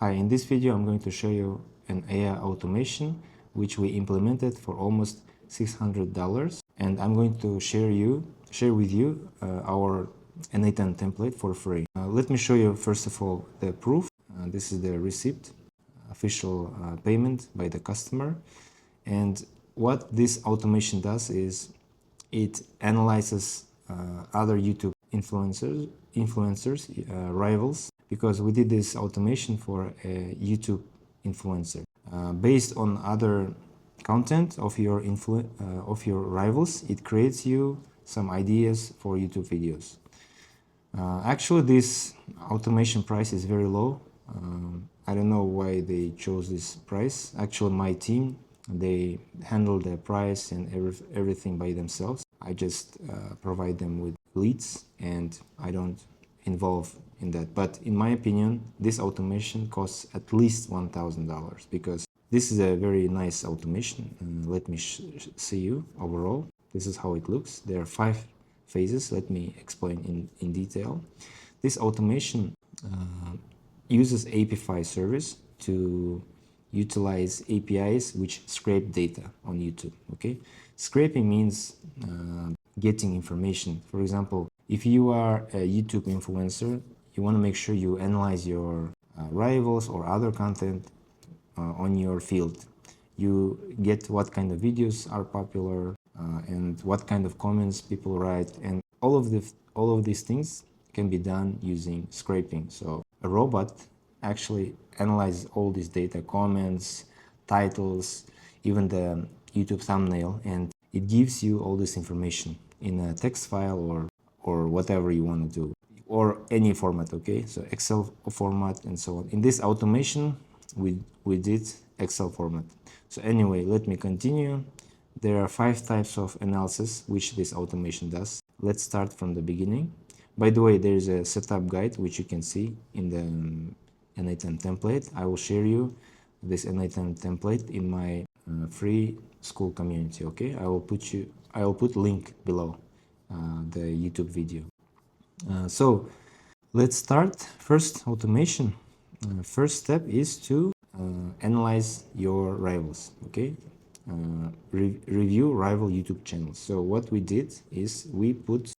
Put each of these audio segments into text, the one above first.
Hi, in this video I'm going to show you an AI automation which we implemented for almost $600, and I'm going to share with you our N8N template for free. Let me show you first of all the proof. This is the receipt, official payment by the customer, and what this automation does is it analyzes other YouTube influencers, rivals, because we did this automation for a YouTube influencer. Based on other content of your rivals, it creates you some ideas for YouTube videos. Actually, this automation price is very low. I don't know why they chose this price. Actually, my team, they handle the price and everything by themselves. I just provide them with leads and I don't involve in that. But in my opinion, this automation costs at least $1,000 because this is a very nice automation. Let me see you overall. This is how it looks. There are 5 phases. Let me explain in detail. This automation uses API service to utilize APIs which scrape data on YouTube. Okay, scraping means getting information. For example, if you are a YouTube influencer, you want to make sure you analyze your rivals or other content on your field. You get what kind of videos are popular and what kind of comments people write, and all of these things can be done using scraping. So a robot actually analyzes all this data, comments, titles, even the YouTube thumbnail, and it gives you all this information in a text file or whatever you want to do, or any format. Okay, so Excel format and so on. In this automation we did Excel format. So anyway, let me continue. There are 5 types of analysis which this automation does. Let's start from the beginning. By the way, there is a setup guide which you can see in the N8N template. I will share you this N8N template in my free school community. Okay, I will put link below the YouTube video. So let's start. First automation. First step is to analyze your rivals. Okay, review rival YouTube channels. So what we did is we put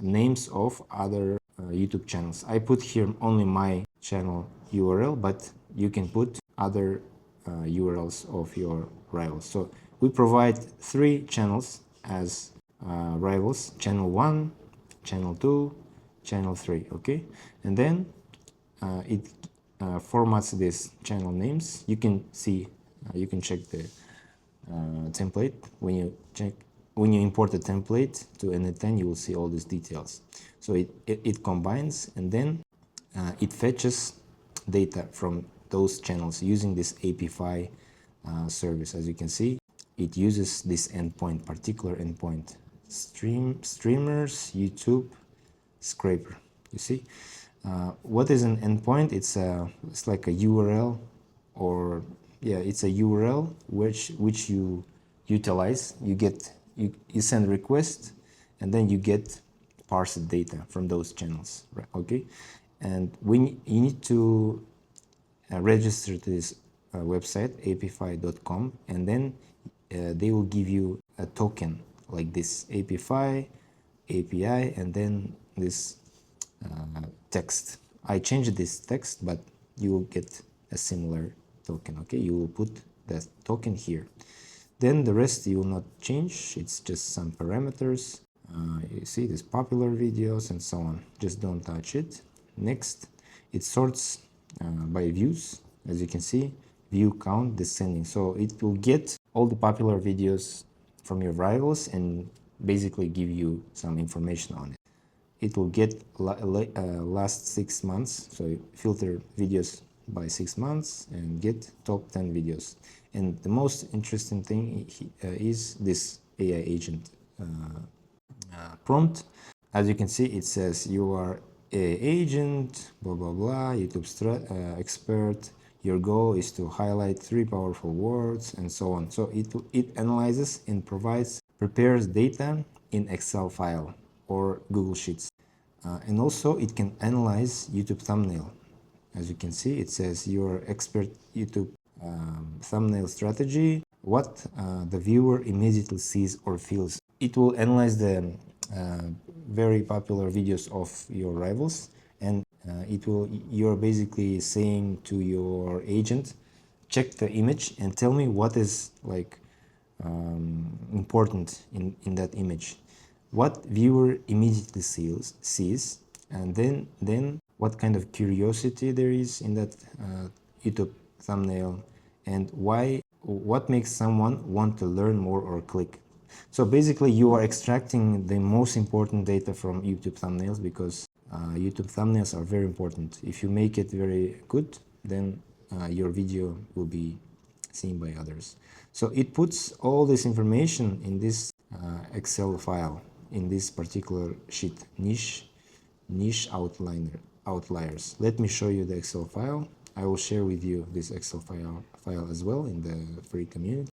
names of other YouTube channels. I put here only my channel URL, but you can put other URLs of your rivals. So we provide 3 channels as rivals: channel 1, channel 2, channel 3. Okay, and then it formats these channel names. You can see, you can check the template. When you import the template to N8N, you will see all these details. So it combines, and then it fetches data from those channels using this API service. As you can see, it uses this endpoint, particular endpoint, streamers, YouTube, scraper. You see, what is an endpoint? It's like a URL, or yeah, it's a URL which you utilize. You send request, and then you get parsed data from those channels, right? Okay, and when you need to register to this website apify.com, and then they will give you a token like this API, and then this text. I changed this text, but you will get a similar token. Okay, you will put that token here. Then the rest you will not change. It's just some parameters. You see these popular videos and so on. Just don't touch it. Next, it sorts by views. As you can see, view count descending. So it will get all the popular videos from your rivals and basically give you some information on it. It will get last 6 months, so filter videos by 6 months and get top 10 videos. And the most interesting thing is this AI agent prompt. As you can see, it says you are AI agent, blah blah blah, YouTube expert. Your goal is to highlight 3 powerful words, and so on. So it analyzes and prepares data in Excel file or Google Sheets. And also it can analyze YouTube thumbnail. As you can see, it says your expert YouTube thumbnail strategy, what the viewer immediately sees or feels. It will analyze the very popular videos of your rivals, and you're basically saying to your agent, check the image and tell me what is like important in that image, what viewer immediately sees, and then what kind of curiosity there is in that YouTube thumbnail, and what makes someone want to learn more or click. So basically you are extracting the most important data from YouTube thumbnails, because YouTube thumbnails are very important. If you make it very good, then your video will be seen by others. So it puts all this information in this Excel file, in this particular sheet, niche outliers. Let me show you the Excel file. I will share with you this Excel file as well in the free community.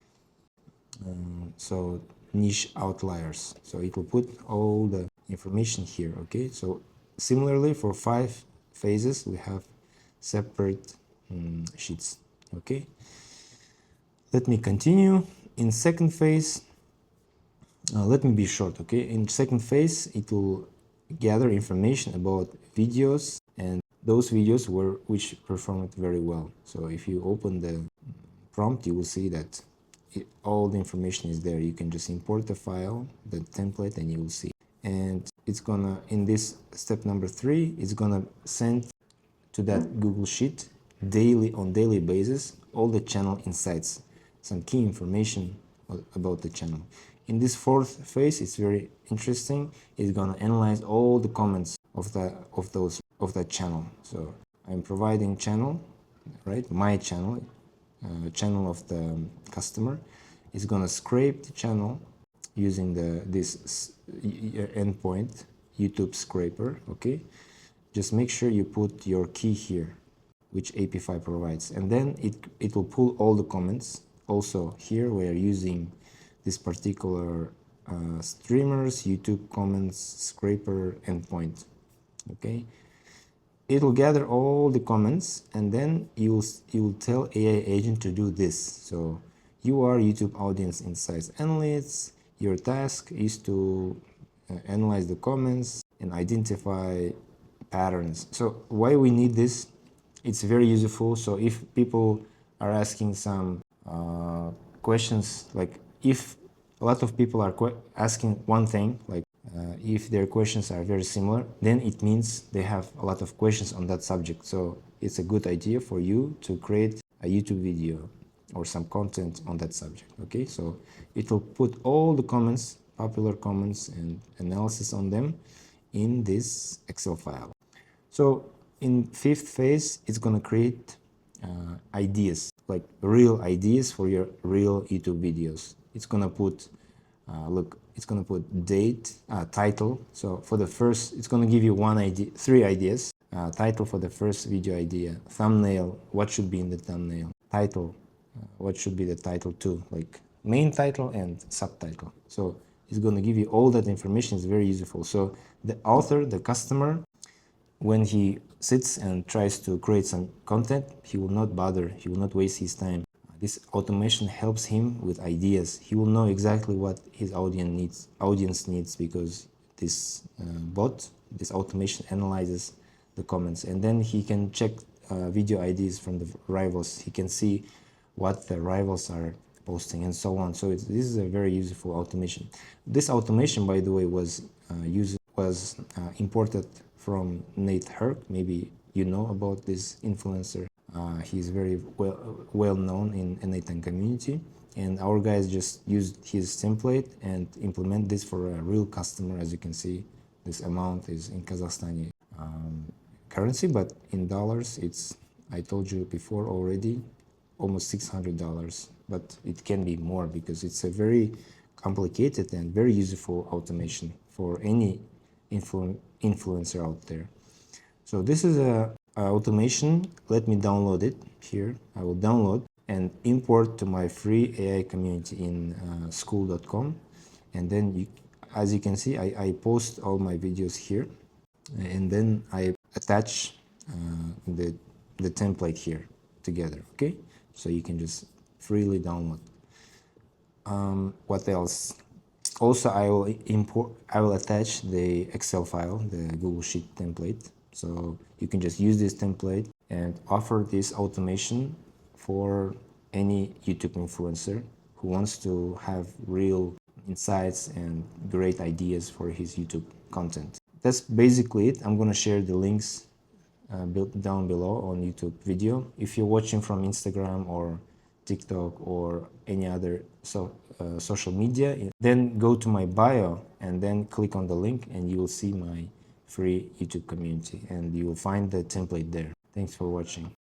So niche outliers. So it will put all the information here. Okay. So similarly, for 5 phases, we have separate sheets. Okay. Let me continue. In second phase, let me be short, okay? In second phase, it will gather information about videos, and those videos which performed very well. So if you open the prompt, you will see that all the information is there. You can just import the file, the template, and you will see. And it's gonna, in this step number 3, it's gonna send to that Google Sheet on daily basis all the channel insights, some key information about the channel. In this fourth phase, it's very interesting. It's gonna analyze all the comments of that channel. So I'm providing channel, right? My channel, channel of the customer. Is gonna scrape the channel using this endpoint YouTube scraper. Okay, just make sure you put your key here, which AP5 provides, and then it will pull all the comments. Also here we are using this particular streamers YouTube comments scraper endpoint. Okay, it will gather all the comments, and then you will tell AI agent to do this. So you are YouTube audience insights analyst. Your task is to analyze the comments and identify patterns. So why we need this? It's very useful. So if people are asking some questions, like if a lot of people are asking one thing, like if their questions are very similar, then it means they have a lot of questions on that subject. So it's a good idea for you to create a YouTube video or some content on that subject. Okay, so it will put all the comments, popular comments, and analysis on them in this Excel file. So in fifth phase, it's gonna create ideas, like real ideas for your real YouTube videos. It's gonna put it's gonna put date, title. So for the first, it's gonna give you 3 ideas. Title for the first video idea, thumbnail, what should be in the thumbnail, title, what should be the title too, like main title and subtitle. So it's gonna give you all that information. It's very useful. So the author, the customer, when he sits and tries to create some content, he will not bother, he will not waste his time. This automation helps him with ideas. He will know exactly what his audience needs, because this bot, this automation analyzes the comments, and then he can check video IDs from the rivals. He can see what the rivals are posting and so on. So this is a very useful automation. This automation, by the way, was imported from Nate Herc. Maybe you know about this influencer. He's very well known in N8N community, and our guys just used his template and implement this for a real customer. As you can see, this amount is in Kazakhstani currency, but in dollars, it's, I told you before already, almost $600, but it can be more because it's a very complicated and very useful automation for any influencer out there. So this is a automation. Let me download it here. I will download and import to my free AI community in school.com, and then as you can see, I post all my videos here, and then I attach the the template here together, okay? So you can just freely download. What else? Also, I will attach the Excel file, the Google Sheet template. So you can just use this template and offer this automation for any YouTube influencer who wants to have real insights and great ideas for his YouTube content. That's basically it. I'm gonna share the links down below on YouTube video. If you're watching from Instagram or TikTok or any other social media, then go to my bio and then click on the link and you will see my free YouTube community and you will find the template there. Thanks for watching.